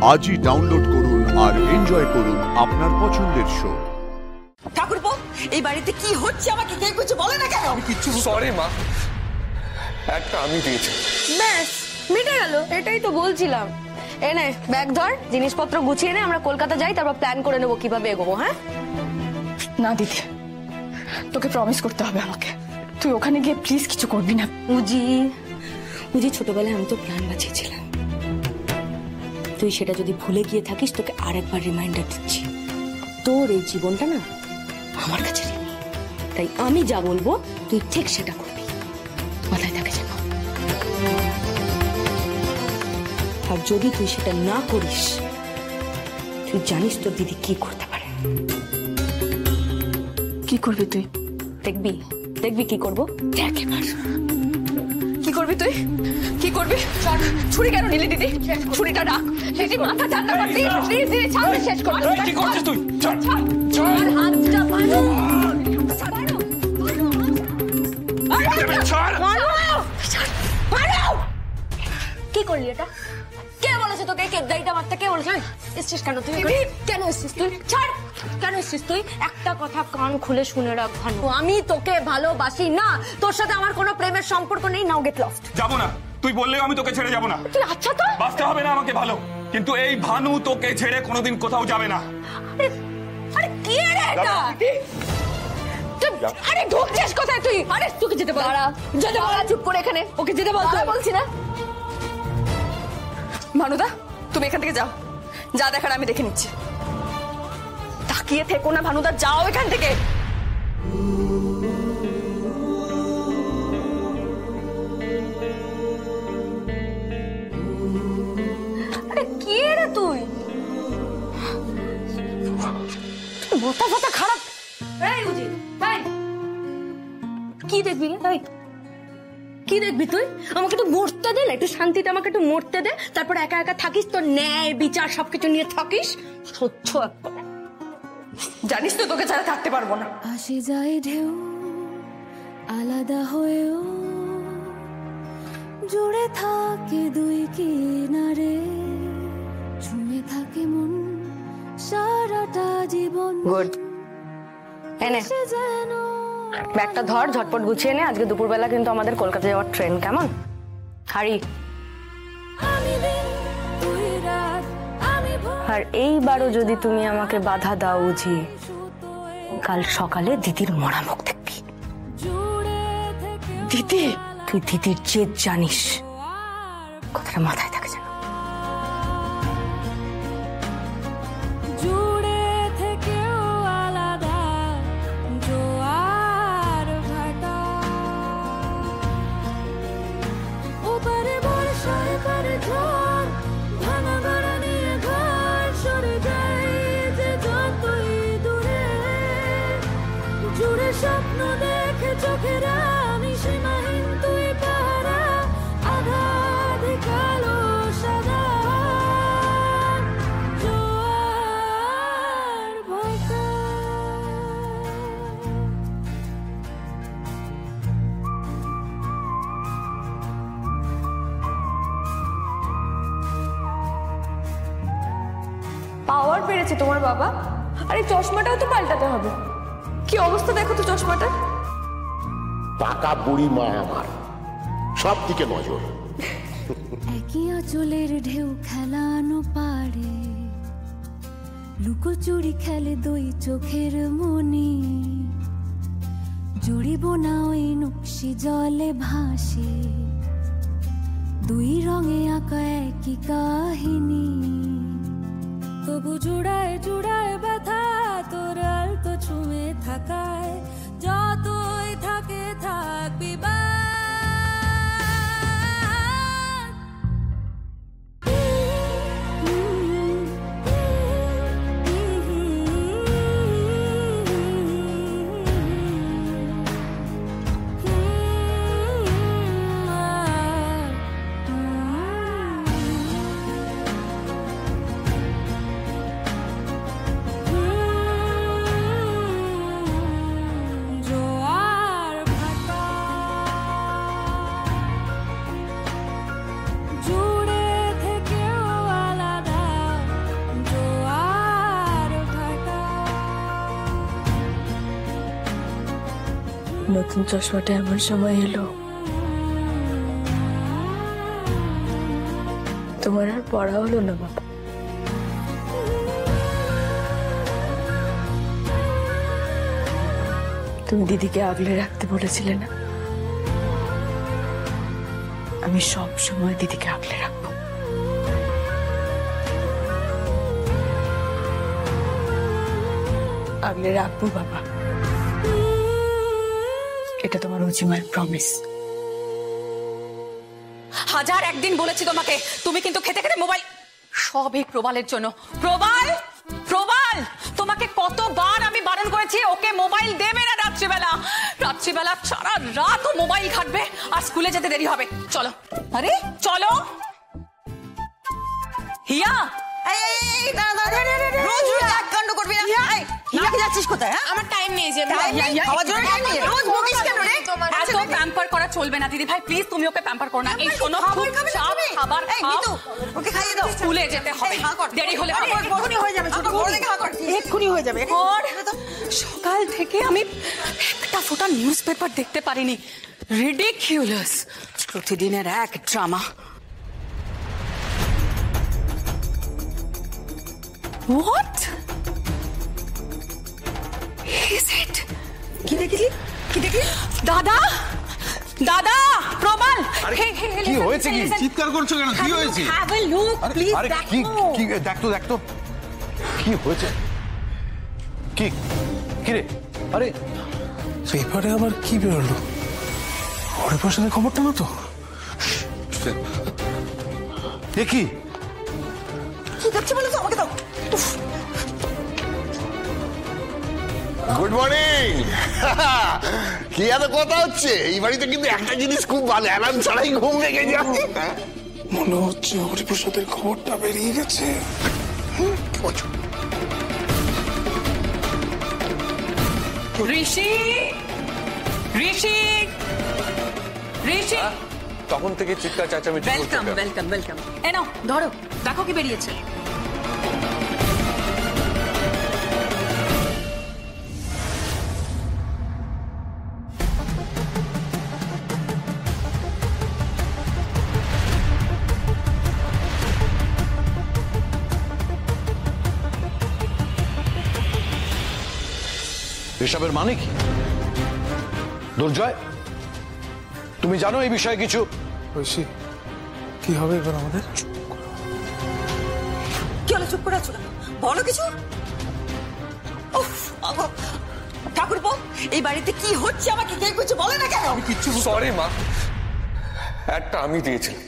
আজই ডাউনলোড করুন আর এনজয় করুন আপনার পছন্দের শো। ঠাকুরপো, এই বাড়িতে কি হচ্ছে আমাকে কে কিছু বলে না কেন? আমি কিচ্ছু সরি মা, একটা আমি দিয়েছি। ব্যাস মিটে গেল, এটাই তো বলছিলাম। এনে ব্যাগ ধর, জিনিসপত্র গুছিয়ে নে, আমরা কলকাতা যাই, তারপর প্ল্যান করে নেবো কিভাবে এগোবো। হ্যাঁ না দিদি, তোকে প্রমিস করতে হবে আমাকে, তুই ওখানে গিয়ে প্লিজ কিছু করবি না। বুঝি ছোটবেলায় আমি তো প্ল্যান বাঁচিয়েছিলাম, তুই সেটা যদি ভুলে গিয়ে থাকিস তোকে আরেকবার রিমাইন্ডার দিচ্ছি, তোর এই জীবনটা না আমার কাছে নেই, তাই আমি যা বলবো তুই ঠিক সেটা করবি, মাথায় থাকে যেন। আর যদি তুই সেটা না করিস, তুই জানিস তোর দিদি কি করতে পারে। কি করবি তুই? দেখবি দেখবি কি করবো, দেখ এবার। কি করবি তুই? কি করবি? ছুরি কেন নিলি দিদি? ছুরিটা রাখ দিদি, মাথা ঠান্ডা কর দিদি, প্লিজ দিদি, ছাড়, শেষ কর। কি করছিস তুই? ছাড়, হাতটা মারো। কি করলি এটা? কে বলেছে তোকে কেদাইটা মারতে? কে বলেছে? এসছিস কেন তুই? কেন এসছিস তুই? ছাড়, কেন এসছিস তুই? একটা কথা কান খুলে শুনে রাখ ভানু, আমি তোকে ভালোবাসি না, তোর সাথে আমার কোনো প্রেমের সম্পর্ক নেই। নাও গেট লস্ট। যাবো না, তুই বললেও আমি তোকে ছেড়ে যাবো না। তুই আচ্ছা তো বাঁচতে হবে না আমাকে ভালো, কিন্তু এই ভানু তোকে ছেড়ে কোনোদিন কোথাও যাবে না। আরে কি রে এটা? আরে ঢুকছিস কোথায় তুই? আরে তোকে যেতে বল, যেতে বল, চুপ করে এখানে, ওকে যেতে বল। তুই বলছি না ভানুদা, তুমি এখান থেকে যাও, যা দেখার আমি দেখে নিচ্ছি। তাকিয়ে থেকো না ভানুদা, যাও এখান থেকে। আরে কি রে তুই? মাথা ফাতা খারাপ। এই বুঝি ভাই, কি দেখবি রে ভাই? কি দেখবি তুই? আমাকে একটু মরতে দে না, একটু শান্তিতে আমাকে একটু মরতে দে, তারপর একা একা থাকিস, তোর ন্যায় বিচার সবকিছু নিয়ে থাকিস। সহ্য একবার। জানিস তো তোকে ছাড়া থাকতে পারবো না। আসে যায় ঢেউ আলাদা হয়েও, জুড়ে থাকে দুই কিনারে, ছুঁয়ে থাকে মন সারাটা জীবন। গুড, এনে যেন ব্যাগটা ধর, ঝটপট গুছিয়ে নে, আজকে দুপুরবেলা কিন্তু আমাদের কলকাতা যাওয়ার ট্রেন। কেমন? হারি। আমি দিন তুই রাত, আমি আর এইবারও যদি তুমি আমাকে বাধা দাও বুঝি, কাল সকালে দিদির মরা মুখ দেখবি। জুড়ে থেকে দিদি, তুই দিদির জেদ জানিস, কথাটা মাথায় থাকে যেন। জুড়ে থেকেও আলাদা জোয়ার ভাটা, ওপারে বর্ষা এপারে ঝড়, ভাঙা গড়া নিয়ে ঘর সরে যায় যে যতই দূরে, জুড়ে স্বপ্ন দেখে চোখেরা, আমি সীমাহীন তুই পাহারা, আঘাত কালো সাদা জোয়ার ভাটা। পাওয়ার পেরেছে তোমার বাবা। আরে চশমাটাও তো পাল্টাতে হবে। কি অবস্থা দেখো তো চশমাটা। পাকা বুড়ি মা আমার, সব দিকে নজর। একই আঁচলের ঢেউ খেলানো পারে, লুকোচুরি খেলে দুই চোখের মনি, জুড়িব না ওই নকশি জলে ভাসে, দুই রঙে আঁকা একই কাহিনী, তবু জুড়ায় জুড়ায় ব্যথা, তোর আলতো ছুঁয়ে থাকায়, যতই থাকে থাকবি বা। নতুন চশমাটা এমন সময় এলো তোমার আর পড়া হলো না বাবা। তুমি দিদিকে আগলে রাখতে বলেছিলে না, আমি সব সময় দিদিকে আগলে রাখবো। আগলে রাখবো বাবা, এটা তোমার অজিমার প্রমিস। হাজার একদিন বলেছি তোমাকে, তুমি কিন্তু খেতে খেতে মোবাইল। সব এই প্রবালের জন্য। প্রবাল, প্রবাল, তোমাকে কতবার আমি বারণ করেছি ওকে মোবাইল দেবে না রাত্রিবেলা। রাত্রিবেলা সারা রাত ও মোবাইল ঘাটবে আর স্কুলে যেতে দেরি হবে। চলো, আরে চলো। হিয়া, রোজ রোজ এক কাণ্ড করবি না। এই, নাকি যাচ্ছিস কোথায়? হ্যাঁ? আমার টাইম নেই যে খাওয়ার জন্য time নেই? রোজ বকিস কেন রে? এত প্যাম্পার করা চলবে না দিদি ভাই, প্লিজ তুমি ওকে প্যাম্পার করো না। এই শোনো, খাবার খাবে না তুমি? খাবার এই, মিতু, ওকে খাইয়ে দাও। স্কুলে যেতে হবে, এই, হা কর। দেরি হলে আরে, এক্ষুনি হয়ে যাবে, ছোট বড় দেখে হা কর। এক্ষুনি হয়ে যাবে। আর সকাল থেকে আমি একটা ফোঁটা নিউজ পেপার দেখতে পারিনি। রিডিকিউলাস, প্রতিদিনের এক ড্রামা। What is it? কি দেখলি? কি দেখলি? দাদা, দাদা, প্রবাল, কি হয়েছে? কি চিৎকার করছো কেন? কি হয়েছে? Have a look, please, আরে দেখো। কি দেখতো কি হয়েছে? কি কি রে? আরে পেপারে আবার কি বেরোলো? হরিপ্রসাদের খবরটা না তো? এ কি? কি দেখছি বলো তো, আমাকে দাও। উফ, গুড মর্নিং। কি এত কথা হচ্ছে? এই বাড়িতে কিন্তু একটা জিনিস খুব ভালো, অ্যালার্ম ছাড়াই ঘুম ভেঙে যায়। মনে হচ্ছে হরিপ্রসাদের খবরটা বেরিয়ে গেছে। ঋষি, ঋষি, ঋষি। তখন থেকে চিৎকার চেঁচামেচি করছে ওয়েলকাম, কেন? Welcome, welcome. এ নাও ধরো, দেখো কি বেরিয়েছে। এসবের মানে কি? দুর্জয়, তুমি জানো এই বিষয়ে কিছু? ঐশী, কি হবে এবার আমাদের? কি হলো? চুপ করে আছো কেন? বলো কিছু। উফ, আগো, ঠাকুরপো, এই বাড়িতে কি হচ্ছে আমাকে কেউ কিছু বলে না কেন? সরি মা, একটা আমি দিয়েছিলাম।